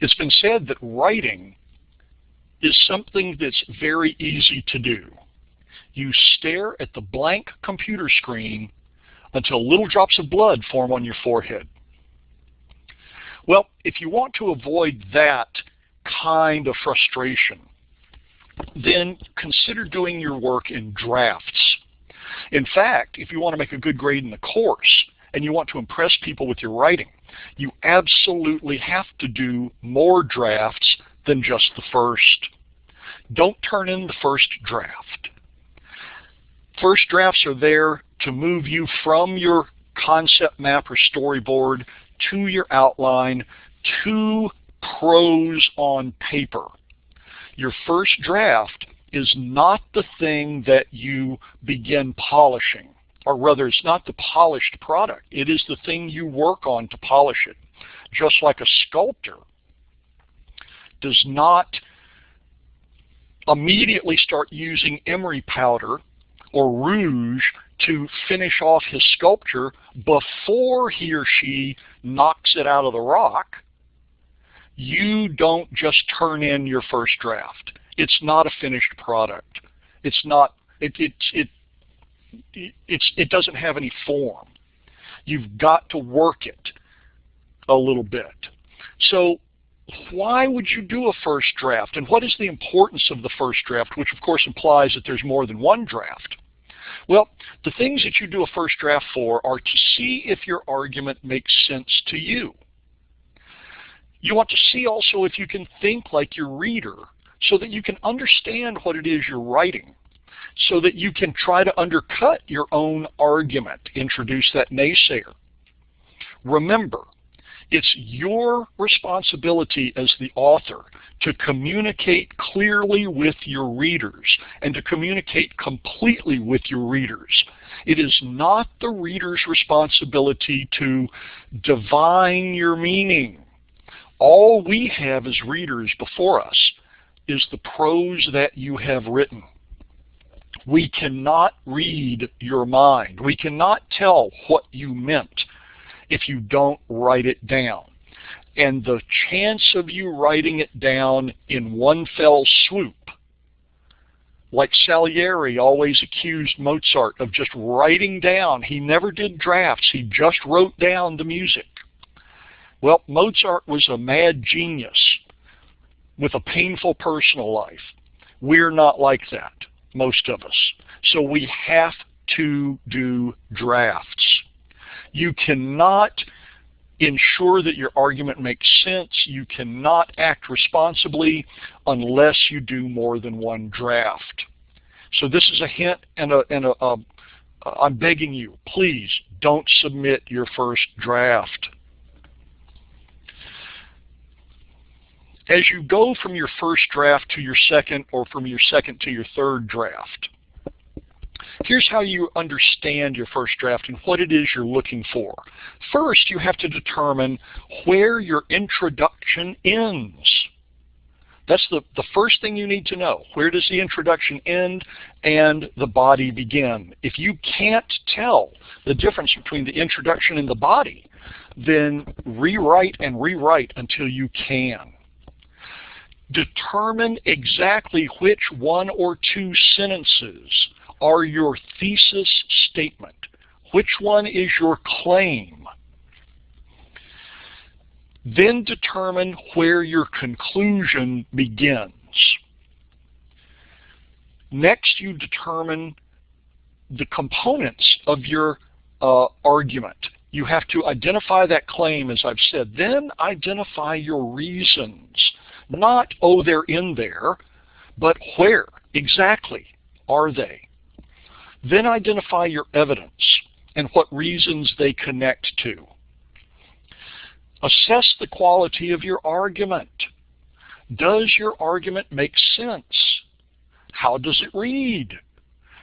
It's been said that writing is something that's very easy to do. You stare at the blank computer screen until little drops of blood form on your forehead. Well, if you want to avoid that kind of frustration, then consider doing your work in drafts. In fact, if you want to make a good grade in the course and you want to impress people with your writing, you absolutely have to do more drafts than just the first. Don't turn in the first draft. First drafts are there to move you from your concept map or storyboard to your outline to prose on paper. Your first draft is not the thing that you begin polishing, or rather it's not the polished product. It is the thing you work on to polish it. Just like a sculptor does not immediately start using emery powder or rouge to finish off his sculpture before he or she knocks it out of the rock, you don't just turn in your first draft. It's not a finished product. It's not. It doesn't have any form. You've got to work it a little bit. So why would you do a first draft? And what is the importance of the first draft, which of course implies that there's more than one draft? Well, the things that you do a first draft for are to see if your argument makes sense to you. You want to see also if you can think like your reader so that you can understand what it is you're writing, so that you can try to undercut your own argument, introduce that naysayer. Remember, it's your responsibility as the author to communicate clearly with your readers and to communicate completely with your readers. It is not the reader's responsibility to divine your meaning. All we have as readers before us is the prose that you have written. We cannot read your mind. We cannot tell what you meant if you don't write it down. And the chance of you writing it down in one fell swoop, like Salieri always accused Mozart of just writing down. He never did drafts. He just wrote down the music. Well, Mozart was a mad genius with a painful personal life. We're not like that, most of us. So we have to do drafts. You cannot ensure that your argument makes sense. You cannot act responsibly unless you do more than one draft. So this is a hint and I'm begging you, please don't submit your first draft. As you go from your first draft to your second, or from your second to your third draft, here's how you understand your first draft and what it is you're looking for. First, you have to determine where your introduction ends. That's the first thing you need to know. Where does the introduction end and the body begin? If you can't tell the difference between the introduction and the body, then rewrite and rewrite until you can. Determine exactly which one or two sentences are your thesis statement. Which one is your claim? Then determine where your conclusion begins. Next, you determine the components of your argument. You have to identify that claim, as I've said. Then identify your reasons. Not, oh, they're in there, but where exactly are they? Then identify your evidence and what reasons they connect to. Assess the quality of your argument. Does your argument make sense? How does it read?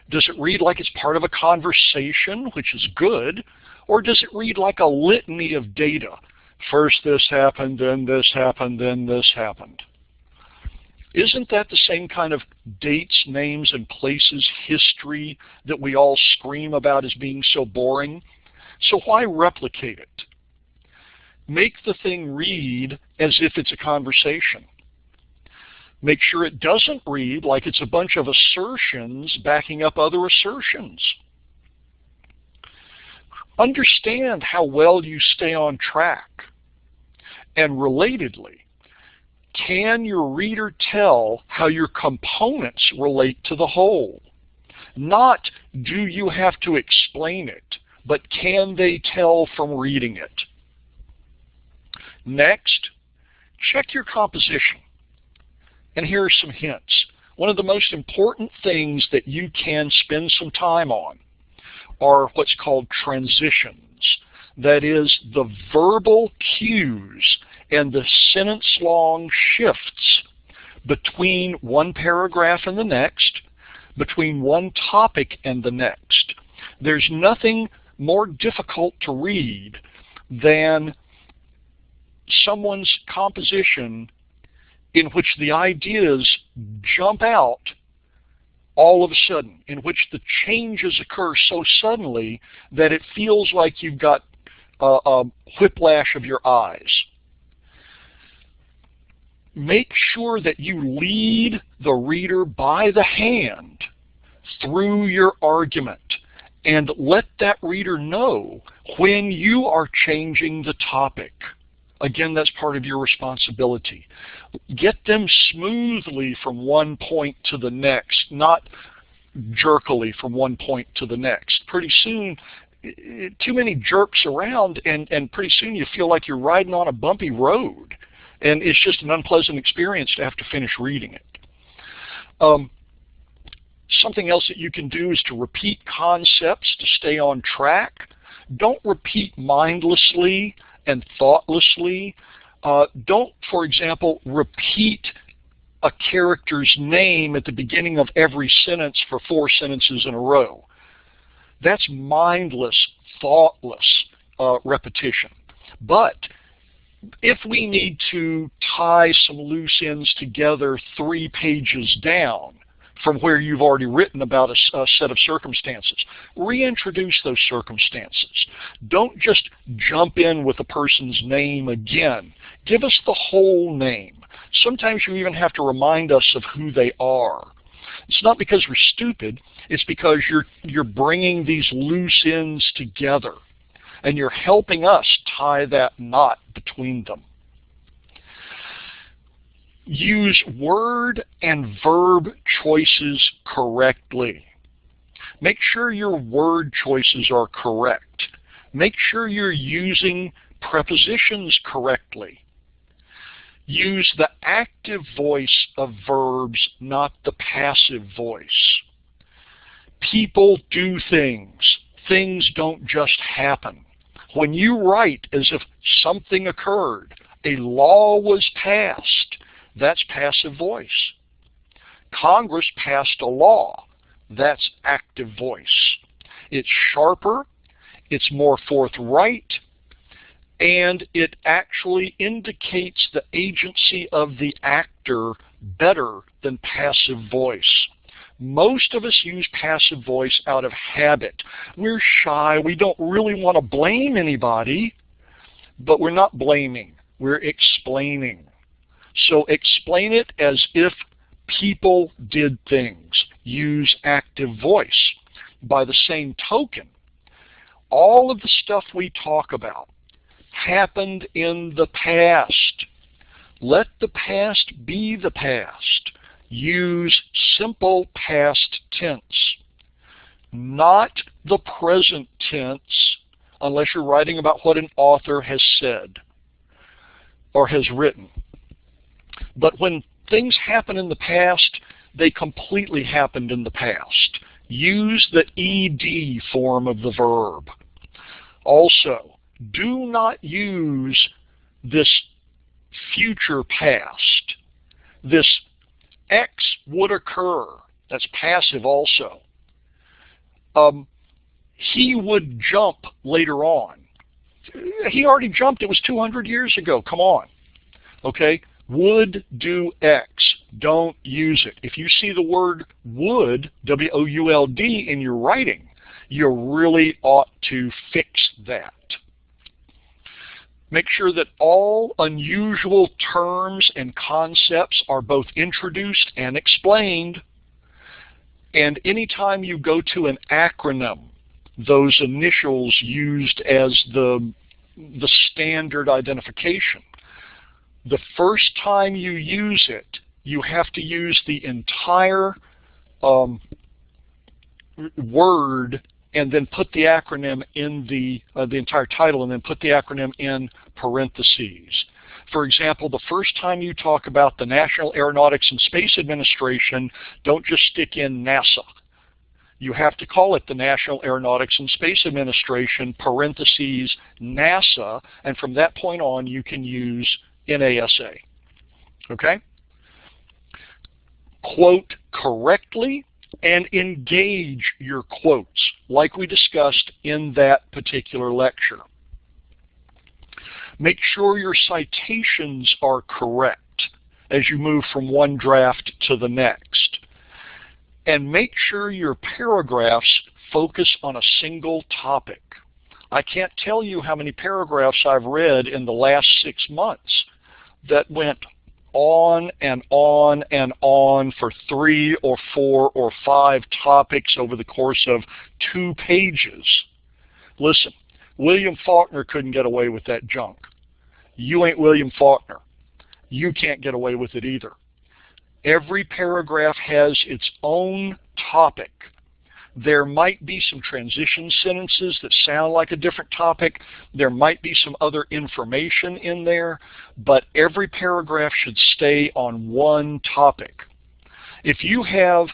Does it read like it's part of a conversation, which is good, or does it read like a litany of data? First this happened, then this happened, then this happened. Isn't that the same kind of dates, names, and places history that we all scream about as being so boring? So why replicate it? Make the thing read as if it's a conversation. Make sure it doesn't read like it's a bunch of assertions backing up other assertions. Understand how well you stay on track. And relatedly, can your reader tell how your components relate to the whole? Not do you have to explain it, but can they tell from reading it? Next, check your composition. And here are some hints. One of the most important things that you can spend some time on are what's called transitions. That is, the verbal cues and the sentence-long shifts between one paragraph and the next, between one topic and the next. There's nothing more difficult to read than someone's composition in which the ideas jump out all of a sudden, in which the changes occur so suddenly that it feels like you've got a whiplash of your eyes. Make sure that you lead the reader by the hand through your argument and let that reader know when you are changing the topic. Again, that's part of your responsibility. Get them smoothly from one point to the next, not jerkily from one point to the next. Pretty soon, too many jerks around, and pretty soon you feel like you're riding on a bumpy road. And it's just an unpleasant experience to have to finish reading it. Something else that you can do is to repeat concepts to stay on track. Don't repeat mindlessly and thoughtlessly. Don't, for example, repeat a character's name at the beginning of every sentence for 4 sentences in a row. That's mindless, thoughtless repetition. But if we need to tie some loose ends together 3 pages down from where you've already written about a set of circumstances, reintroduce those circumstances. Don't just jump in with a person's name again. Give us the whole name. Sometimes you even have to remind us of who they are. It's not because we're stupid, it's because you're bringing these loose ends together, and you're helping us tie that knot between them. Use word and verb choices correctly. Make sure your word choices are correct. Make sure you're using prepositions correctly. Use the active voice of verbs, not the passive voice. People do things. Things don't just happen. When you write as if something occurred, a law was passed, that's passive voice. Congress passed a law, that's active voice. It's sharper, it's more forthright, and it actually indicates the agency of the actor better than passive voice. Most of us use passive voice out of habit. We're shy, we don't really want to blame anybody, but we're not blaming, we're explaining. So explain it as if people did things. Use active voice. By the same token, all of the stuff we talk about happened in the past. Let the past be the past. Use simple past tense, not the present tense, unless you're writing about what an author has said or has written. But when things happen in the past, they completely happened in the past. Use the ed form of the verb. Also, do not use this future past. This X would occur. That's passive also. He would jump later on. He already jumped. It was 200 years ago. Come on. Okay? Would do X. Don't use it. If you see the word would, W-O-U-L-D, in your writing, you really ought to fix that. Make sure that all unusual terms and concepts are both introduced and explained. And anytime you go to an acronym, those initials used as the standard identification, the first time you use it, you have to use the entire word and then put the acronym in the entire title and then put the acronym in parentheses. For example, the first time you talk about the National Aeronautics and Space Administration, don't just stick in NASA. You have to call it the National Aeronautics and Space Administration, parentheses, NASA, and from that point on you can use NASA. Okay? Quote correctly and engage your quotes like we discussed in that particular lecture. Make sure your citations are correct as you move from one draft to the next. And make sure your paragraphs focus on a single topic. I can't tell you how many paragraphs I've read in the last 6 months that went on and on and on for 3 or 4 or 5 topics over the course of 2 pages. Listen, William Faulkner couldn't get away with that junk. You ain't William Faulkner. You can't get away with it either. Every paragraph has its own topic. There might be some transition sentences that sound like a different topic. There might be some other information in there, but every paragraph should stay on one topic. If you have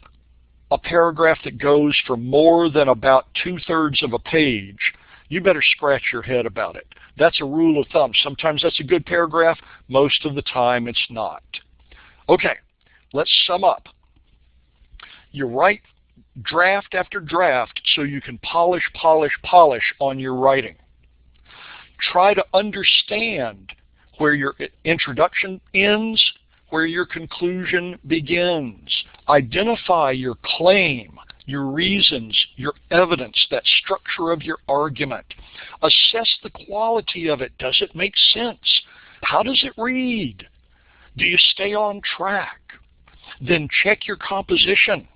a paragraph that goes for more than about 2/3 of a page, you better scratch your head about it. That's a rule of thumb. Sometimes that's a good paragraph. Most of the time it's not. Okay, let's sum up. You write draft after draft so you can polish on your writing. Try to understand where your introduction ends, where your conclusion begins. Identify your claim, your reasons, your evidence, that structure of your argument. Assess the quality of it. Does it make sense? How does it read? Do you stay on track? Then check your composition.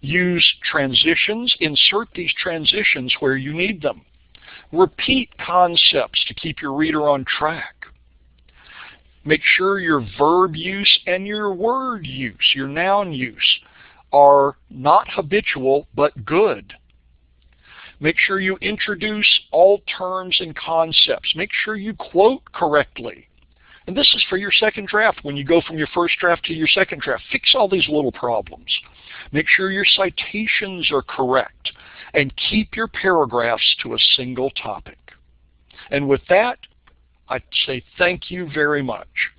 Use transitions. Insert these transitions where you need them. Repeat concepts to keep your reader on track. Make sure your verb use and your word use, your noun use, are not habitual but good. Make sure you introduce all terms and concepts. Make sure you quote correctly. And this is for your second draft. When you go from your first draft to your second draft, fix all these little problems. Make sure your citations are correct and keep your paragraphs to a single topic. And with that, I'd say thank you very much.